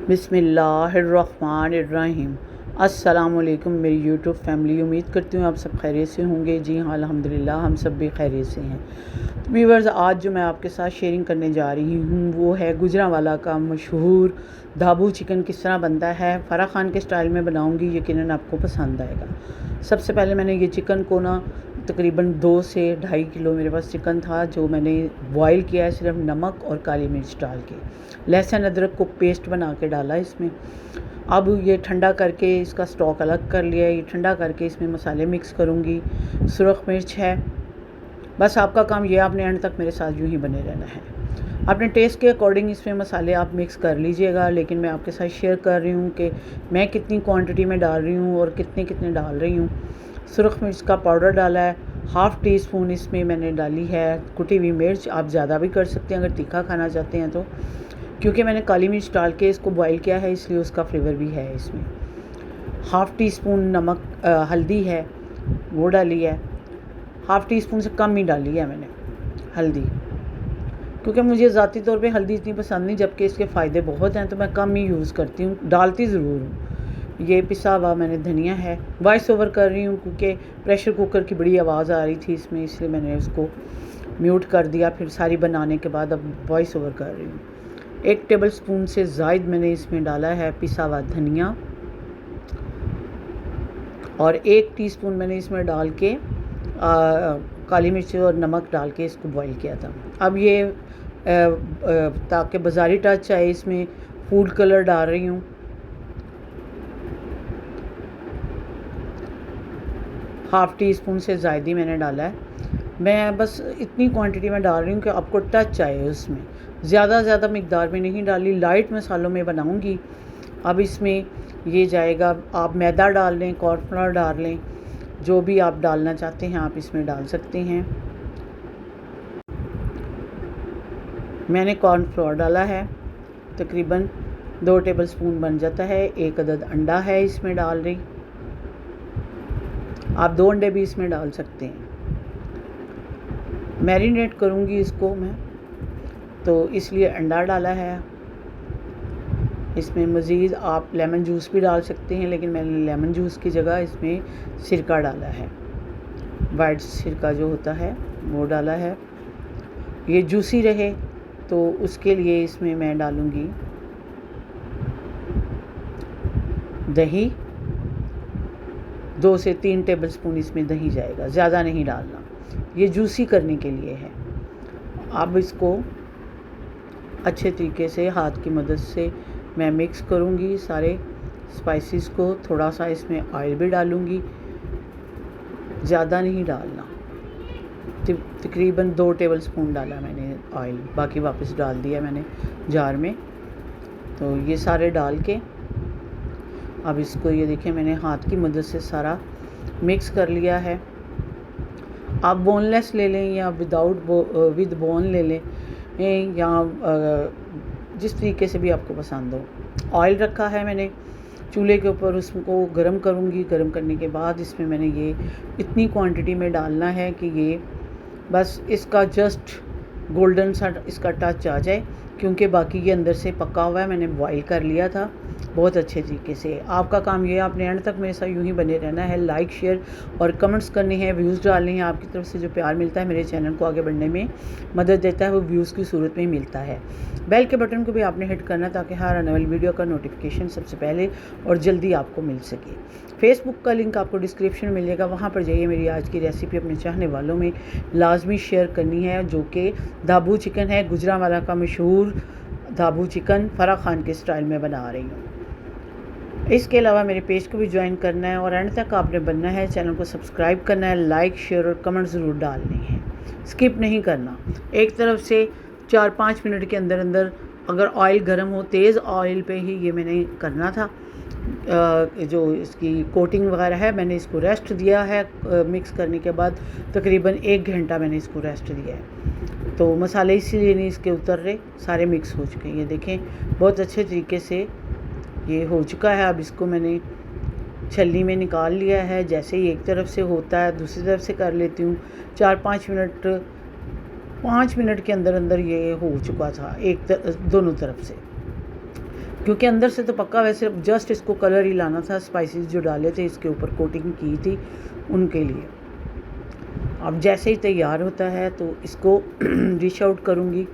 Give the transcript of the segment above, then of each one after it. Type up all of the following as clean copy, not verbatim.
बिस्मिल्लाहिर्रहमानिर्रहीम। अस्सलामुअलैकुम मेरी यूट्यूब फैमिली, उम्मीद करती हूँ आप सब खैरियत से होंगे। जी हाँ, अल्हम्दुलिल्लाह हम सब भी खैरियत से हैं। तो व्यूअर्स, आज जो मैं आपके साथ शेयरिंग करने जा रही हूँ वो है गुजरांवाला का मशहूर ढाबू चिकन किस तरह बनता है। फ़राह खान के स्टाइल में बनाऊँगी, यकीनन आपको पसंद आएगा। सबसे पहले मैंने ये चिकन को ना तकरीबन 2 से 2.5 किलो मेरे पास चिकन था, जो मैंने बॉयल किया है सिर्फ नमक और काली मिर्च डाल के। लहसुन अदरक को पेस्ट बना के डाला इसमें। अब ये ठंडा करके इसका स्टॉक अलग कर लिया है। ये ठंडा करके इसमें मसाले मिक्स करूँगी। सुरख मिर्च है। बस आपका काम ये, आपने एंड तक मेरे साथ यूँ ही बने रहना है। अपने टेस्ट के अकॉर्डिंग इसमें मसाले आप मिक्स कर लीजिएगा, लेकिन मैं आपके साथ शेयर कर रही हूँ कि मैं कितनी क्वांटिटी में डाल रही हूँ और कितने कितने डाल रही हूँ। सुरख मिर्च का पाउडर डाला है, हाफ़ टी स्पून इसमें मैंने डाली है कुटी हुई मिर्च। आप ज़्यादा भी कर सकते हैं अगर तीखा खाना चाहते हैं तो, क्योंकि मैंने काली मिर्च डाल के इसको बॉईल किया है इसलिए उसका फ्लेवर भी है इसमें। हाफ़ टी स्पून नमक हल्दी है वो डाली है। हाफ़ टी स्पून से कम ही डाली है मैंने हल्दी, क्योंकि मुझे ज़ाती तौर पे हल्दी इतनी पसंद नहीं, जबकि इसके फ़ायदे बहुत हैं तो मैं कम ही यूज़ करती हूँ, डालती ज़रूर हूँ। ये पिसा हुआ मैंने धनिया है। वॉइस ओवर कर रही हूँ क्योंकि प्रेशर कुकर की बड़ी आवाज़ आ रही थी इसमें, इसलिए मैंने उसको म्यूट कर दिया। फिर सारी बनाने के बाद अब वॉइस ओवर कर रही हूँ। 1 टेबल स्पून से ज़ायद मैंने इसमें डाला है पिसा हुआ धनिया, और 1 टीस्पून मैंने इसमें डाल के काली मिर्च और नमक डाल के इसको बॉईल किया था। अब ये ताकि बाज़ारी टच आए इसमें फूड कलर डाल रही हूँ। हाफ़ टी स्पून से ज़्यादा ही मैंने डाला है। मैं बस इतनी क्वांटिटी में डाल रही हूँ कि आपको टच आए उसमें, ज़्यादा मिकदार में नहीं डाली। लाइट मसालों में बनाऊँगी। अब इसमें ये जाएगा, आप मैदा डाल लें, कॉर्नफ्लोर डाल लें, जो भी आप डालना चाहते हैं आप इसमें डाल सकते हैं। मैंने कॉर्नफ्लोर डाला है, तकरीबन 2 टेबल स्पून बन जाता है। 1 अदद अंडा है इसमें डाल रही, आप 2 अंडे भी इसमें डाल सकते हैं। मैरिनेट करूँगी इसको मैं, तो इसलिए अंडा डाला है। इसमें मज़ीद आप लेमन जूस भी डाल सकते हैं, लेकिन मैंने लेमन जूस की जगह इसमें सिरका डाला है। वाइट सिरका जो होता है वो डाला है। ये जूसी रहे तो उसके लिए इसमें मैं डालूँगी दही। 2 से 3 टेबल स्पून इसमें दही जाएगा, ज़्यादा नहीं डालना, ये जूसी करने के लिए है। अब इसको अच्छे तरीके से हाथ की मदद से मैं मिक्स करूँगी सारे स्पाइसेस को। थोड़ा सा इसमें ऑयल भी डालूँगी, ज़्यादा नहीं डालना। तकरीबन 2 टेबल स्पून डाला मैंने ऑयल, बाकी वापस डाल दिया मैंने जार में। तो ये सारे डाल के अब इसको, ये देखिए मैंने हाथ की मदद से सारा मिक्स कर लिया है। आप बोनलेस ले लें या विद बोन ले लें, या जिस तरीके से भी आपको पसंद हो। ऑयल रखा है मैंने चूल्हे के ऊपर, उसको गरम करूँगी। गरम करने के बाद इसमें मैंने ये इतनी क्वांटिटी में डालना है कि ये बस इसका जस्ट गोल्डन सा इसका टच आ जाए, क्योंकि बाकी ये अंदर से पका हुआ है, मैंने बॉईल कर लिया था बहुत अच्छे तरीके से। आपका काम ये है, आपने एंड तक मेरे साथ यूँ ही बने रहना है। लाइक शेयर और कमेंट्स करने हैं, व्यूज़ डालने हैं। आपकी तरफ से जो प्यार मिलता है मेरे चैनल को आगे बढ़ने में मदद देता है, वो व्यूज़ की सूरत में मिलता है। बेल के बटन को भी आपने हिट करना, ताकि हर आने वाली वीडियो का नोटिफिकेशन सबसे पहले और जल्दी आपको मिल सके। फेसबुक का लिंक आपको डिस्क्रिप्शन में मिलेगा, वहाँ पर जाइए। मेरी आज की रेसिपी अपने चाहने वालों में लाजमी शेयर करनी है, जो कि ढाबू चिकन है। गुजरांवाला का मशहूर ढाबू चिकन फ़राह खान के स्टाइल में बना रही हूँ। इसके अलावा मेरे पेज को भी ज्वाइन करना है और एंड तक आपने बनना है। चैनल को सब्सक्राइब करना है, लाइक शेयर और कमेंट ज़रूर डालने हैं, स्किप नहीं करना। एक तरफ से 4-5 मिनट के अंदर अंदर, अगर ऑयल गर्म हो, तेज़ ऑयल पे ही ये मैंने करना था। जो इसकी कोटिंग वगैरह है, मैंने इसको रेस्ट दिया है। मिक्स करने के बाद तकरीबन 1 घंटा मैंने इसको रेस्ट दिया है, तो मसाले इसीलिए नहीं इसके उतर रहे, सारे मिक्स हो चुके हैं। ये देखें बहुत अच्छे तरीके से ये हो चुका है। अब इसको मैंने छलनी में निकाल लिया है। जैसे ही एक तरफ से होता है दूसरी तरफ से कर लेती हूँ। 4-5 मिनट, 5 मिनट के अंदर अंदर ये हो चुका था दोनों तरफ से। क्योंकि अंदर से तो पक्का, वैसे जस्ट इसको कलर ही लाना था, स्पाइसेस जो डाले थे इसके ऊपर कोटिंग की थी उनके लिए। अब जैसे ही तैयार होता है तो इसको डिश आउट करूँगी।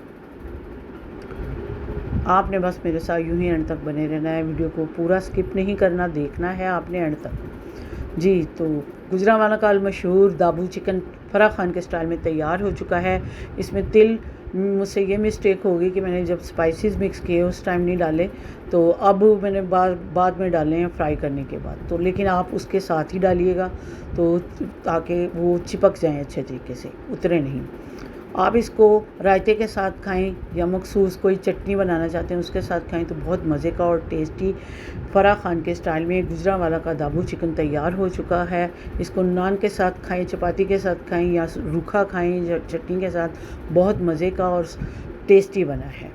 आपने बस मेरे साथ यूं ही एंड तक बने रहना है, वीडियो को पूरा स्किप नहीं करना, देखना है आपने एंड तक जी। तो गुजरांवाला का मशहूर दाबू चिकन फराह खान के स्टाइल में तैयार हो चुका है। इसमें तिल, मुझसे ये मिस्टेक हो गई कि मैंने जब स्पाइसेस मिक्स किए उस टाइम नहीं डाले, तो अब मैंने बाद में डाले हैं फ्राई करने के बाद। तो लेकिन आप उसके साथ ही डालिएगा तो ताकि वो चिपक जाएं अच्छे तरीके से, उतरे नहीं। आप इसको रायते के साथ खाएं या मखसूस कोई चटनी बनाना चाहते हैं उसके साथ खाएं तो बहुत मज़े का और टेस्टी फराह खान के स्टाइल में गुजरांवाला का दाबू चिकन तैयार हो चुका है। इसको नान के साथ खाएं, चपाती के साथ खाएं या रूखा खाएं या चटनी के साथ, बहुत मज़े का और टेस्टी बना है।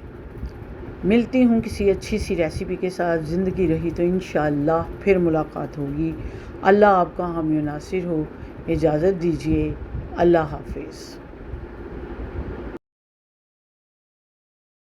मिलती हूँ किसी अच्छी सी रेसिपी के साथ, ज़िंदगी रही तो इंशाअल्लाह फिर मुलाकात होगी। अल्लाह आपका हामी नासिर हो। इजाज़त दीजिए, अल्लाह हाफिज़।